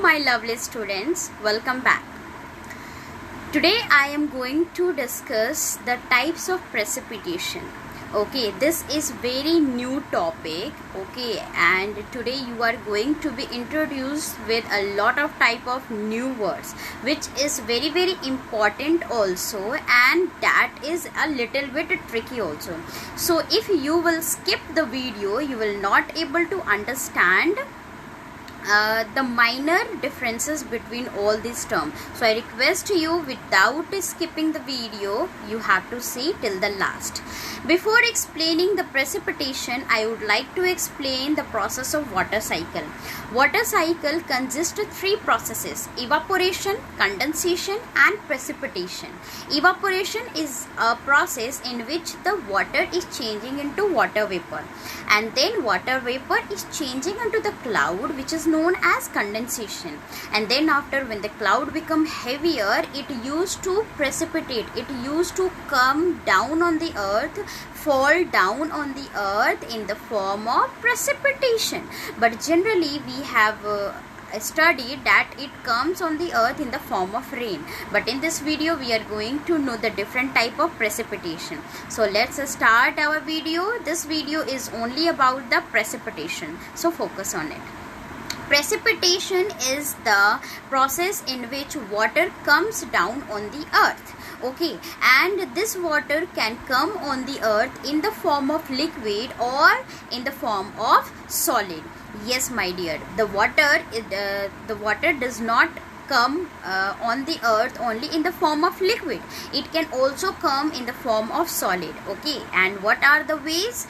My lovely students, welcome back. Today I am going to discuss the types of precipitation. Okay, this is very new topic. Okay, and today you are going to be introduced with a lot of type of new words, which is very important also, and that is a little bit tricky also. So if you will skip the video, you will not able to understand the minor differences between all these terms. So I request you, without skipping the video, you have to see till the last. Before explaining the precipitation, I would like to explain the process of water cycle. Water cycle consists of three processes: evaporation, condensation and precipitation. Evaporation is a process in which the water is changing into water vapor, and then water vapor is changing into the cloud, which is known as condensation. And then after, when the cloud become heavier, it used to precipitate, it used to come down on the earth, fall down on the earth in the form of precipitation. But generally we have studied that it comes on the earth in the form of rain, but in this video we are going to know the different type of precipitation. So let's start our video. This video is only about the precipitation, so focus on it. Precipitation is the process in which water comes down on the earth. Okay, and this water can come on the earth in the form of liquid or in the form of solid. Yes, my dear, the water does not come on the earth only in the form of liquid. It can also come in the form of solid. Okay, and what are the ways?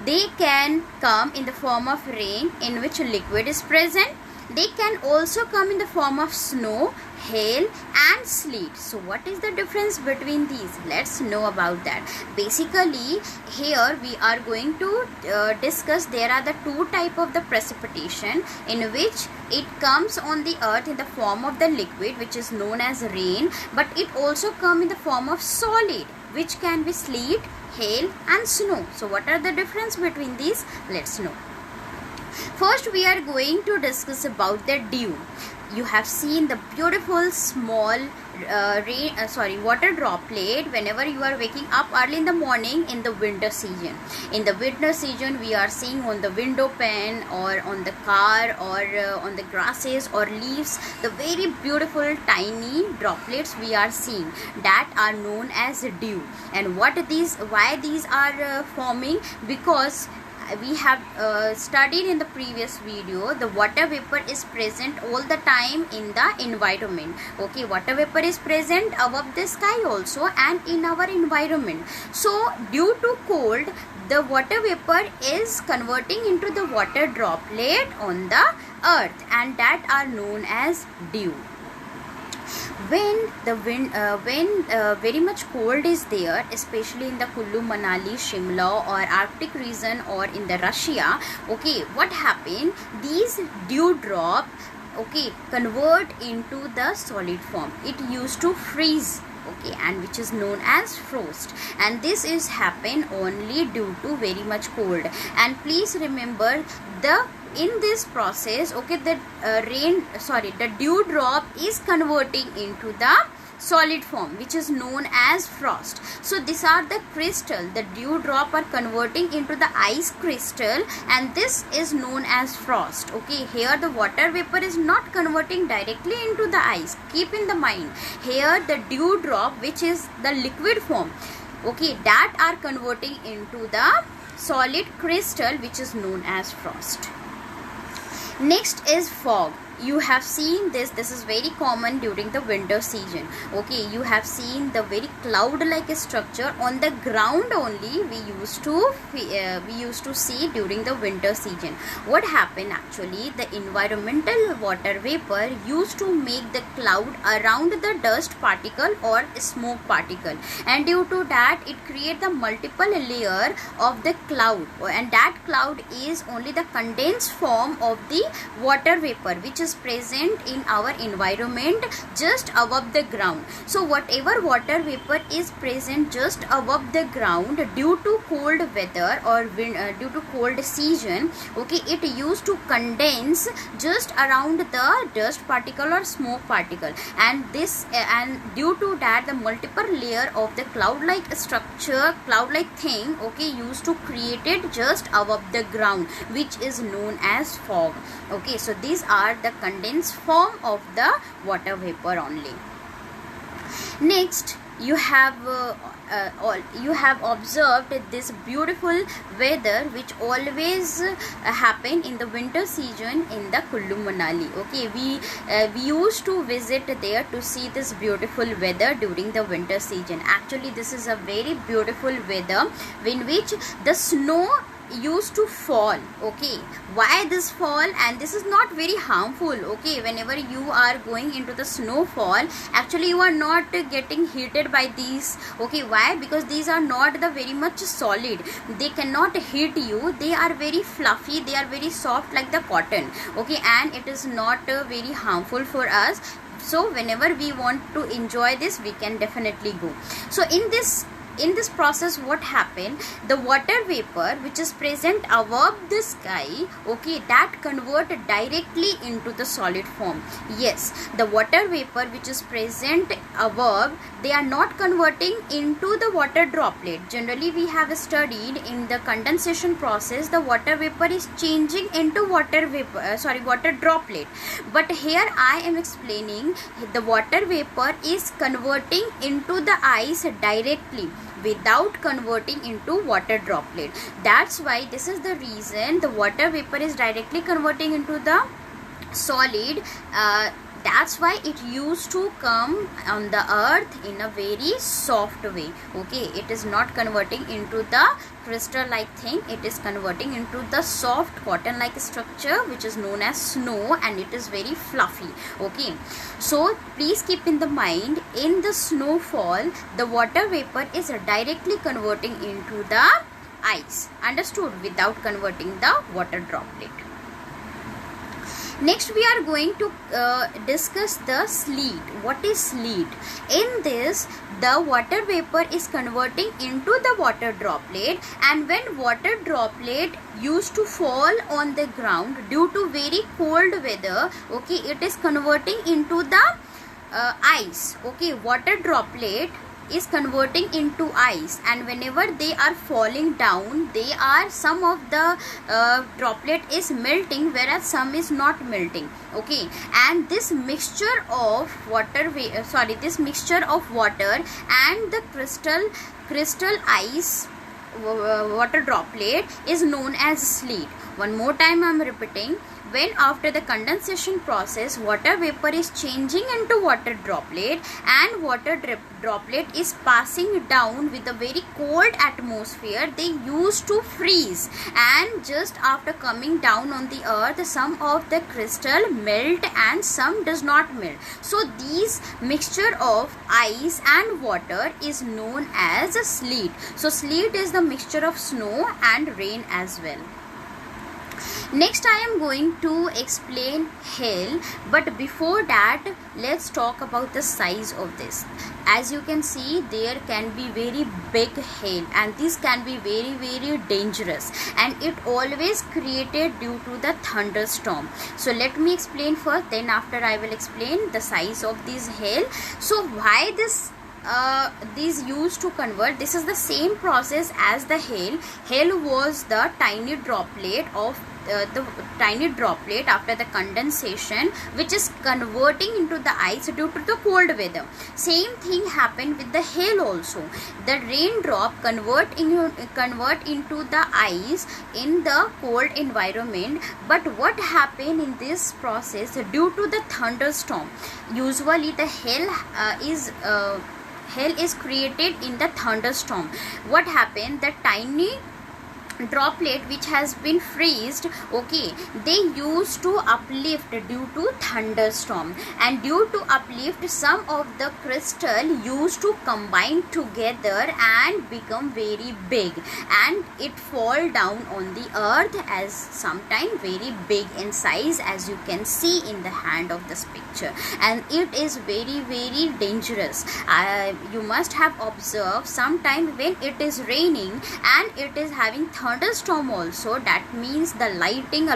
They can come in the form of rain, in which liquid is present. They can also come in the form of snow, hail and sleet. So what is the difference between these? Let's know about that. Basically here we are going to discuss there are the two type of the precipitation, in which it comes on the earth in the form of the liquid, which is known as rain, but it also come in the form of solid, which can be sleet, hail and snow. So what are the difference between these? Let's know. First we are going to discuss about the dew. You have seen the beautiful small water droplet whenever you are waking up early in the morning in the winter season. In the winter season we are seeing on the window pane or on the car or on the grasses or leaves, the very beautiful tiny droplets we are seeing, that are known as dew. And why these are forming? Because we have studied in the previous video, the water vapor is present all the time in the environment. Okay, water vapor is present above the sky also and in our environment. So due to cold, the water vapor is converting into the water droplet on the earth, and that are known as dew. When very much cold is there, especially in the Kullu, Manali, Shimla or Arctic region or in the Russia, okay, what happened? These dew drop, okay, convert into the solid form. It used to freeze, okay, and which is known as frost, and this is happen only due to very much cold. And please remember, in this process, okay, the dew drop is converting into the solid form, which is known as frost. So these are the crystal, the dew drop are converting into the ice crystal, and this is known as frost. Okay, here the water vapor is not converting directly into the ice. Keep in the mind, here the dew drop, which is the liquid form, okay, that are converting into the solid crystal, which is known as frost. Next is fog. You have seen this is very common during the winter season. Okay, you have seen the very cloud like structure on the ground only we used to see during the winter season. What happened actually, the environmental water vapor used to make the cloud around the dust particle or smoke particle, and due to that it create the multiple layer of the cloud, and that cloud is only the condensed form of the water vapor, which is is present in our environment just above the ground. So whatever water vapor is present just above the ground due to cold weather or due to cold season, okay, it used to condense just around the dust particle or smoke particle, and due to that the multiple layer of the cloud like structure, cloud like thing, okay, used to create it just above the ground, which is known as fog. Okay, so these are the condensed form of the water vapor only. Next, you have observed this beautiful weather which always happen in the winter season in the Kullu Manali. Okay, we used to visit there to see this beautiful weather during the winter season. Actually, this is a very beautiful weather in which the snow used to fall. Okay, why this fall? And this is not very harmful. Okay, whenever you are going into the snowfall, actually you are not getting heated by these. Okay, why? Because these are not the very much solid, they cannot heat you, they are very fluffy, they are very soft like the cotton. Okay, and it is not very harmful for us. So whenever we want to enjoy this, we can definitely go. So in this process, what happened, the water vapor which is present above the sky, okay, that convert directly into the solid form. Yes, the water vapor which is present above, they are not converting into the water droplet. Generally we have studied in the condensation process, the water vapor is changing into water droplet, but here I am explaining the water vapor is converting into the ice directly without converting into water droplet. That's why this is the reason the water vapor is directly converting into the solid. That's why it used to come on the earth in a very soft way. Okay, it is not converting into the crystal like thing, it is converting into the soft cotton like structure which is known as snow, and it is very fluffy. Okay, so please keep in the mind, in the snowfall the water vapor is directly converting into the ice, understood, without converting the water droplet. Next we are going to discuss the sleet. What is sleet? In this, the water vapor is converting into the water droplet, and when water droplet used to fall on the ground due to very cold weather, okay, it is converting into the ice. Okay, water droplet is converting into ice, and whenever they are falling down, they are, some of the droplet is melting, whereas some is not melting. Okay, and this mixture of water and the crystal ice water droplet is known as sleet. One more time I am repeating, when after the condensation process water vapor is changing into water droplet, and water droplet is passing down with a very cold atmosphere, they used to freeze, and just after coming down on the earth, some of the crystal melt and some does not melt. So these mixture of ice and water is known as a sleet. So sleet is the mixture of snow and rain as well. Next I am going to explain hail, but before that let's talk about the size of this. As you can see, there can be very big hail, and this can be very, very dangerous, and it always created due to the thunderstorm. So let me explain first, then after I will explain the size of this hail. So why these used to convert? This is the same process as the hail. Hail was the tiny droplet after the condensation, which is converting into the ice due to the cold weather. Same thing happened with the hail also. The raindrop convert into the ice in the cold environment. But what happened in this process, due to the thunderstorm, usually the hail is created in the thunderstorm. What happened, the tiny droplet which has been freezed, okay, they used to uplift due to thunderstorm, and due to uplift some of the crystal used to combine together and become very big, and it fall down on the earth as sometime very big in size, as you can see in the hand of this picture, and it is very very dangerous. You must have observed sometime when it is raining and it is having thunderstorm also, that means the lighting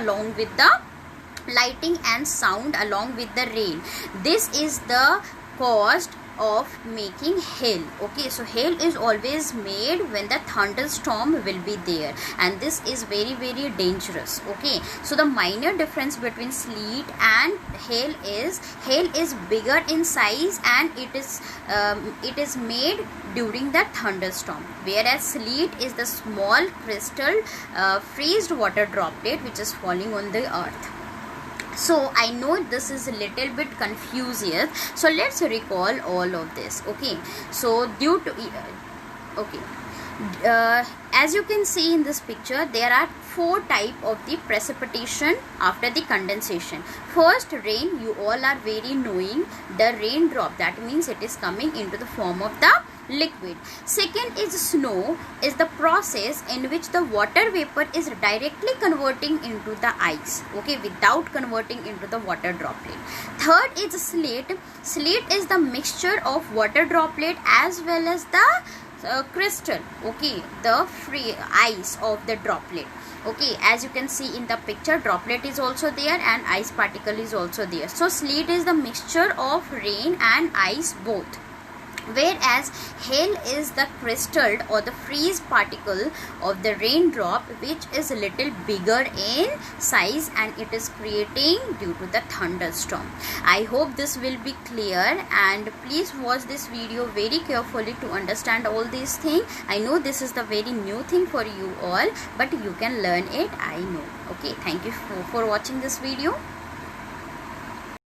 and sound along with the rain, this is the cost of making hail. Okay, so hail is always made when the thunderstorm will be there, and this is very very dangerous. Okay, so the minor difference between sleet and hail is bigger in size, and it is made during the thunderstorm, whereas sleet is the small crystal freezed water droplet which is falling on the earth. So I know this is a little bit confusing, so let's recall all of this. Okay, so due to as you can see in this picture, there are 4 types of the precipitation after the condensation. First, rain, you all are very knowing, the raindrop, that means it is coming into the form of the liquid. Second is snow, is the process in which the water vapor is directly converting into the ice, okay, without converting into the water droplet. Third is sleet. Sleet is the mixture of water droplet as well as the crystal, okay, the free ice of the droplet. Okay, as you can see in the picture, droplet is also there and ice particle is also there. So sleet is the mixture of rain and ice both, whereas hail is the crystal or the freeze particle of the raindrop, which is a little bigger in size and it is creating due to the thunderstorm. I hope this will be clear, and please watch this video very carefully to understand all these things. I know this is the very new thing for you all, but you can learn it, I know. Okay, thank you for watching this video.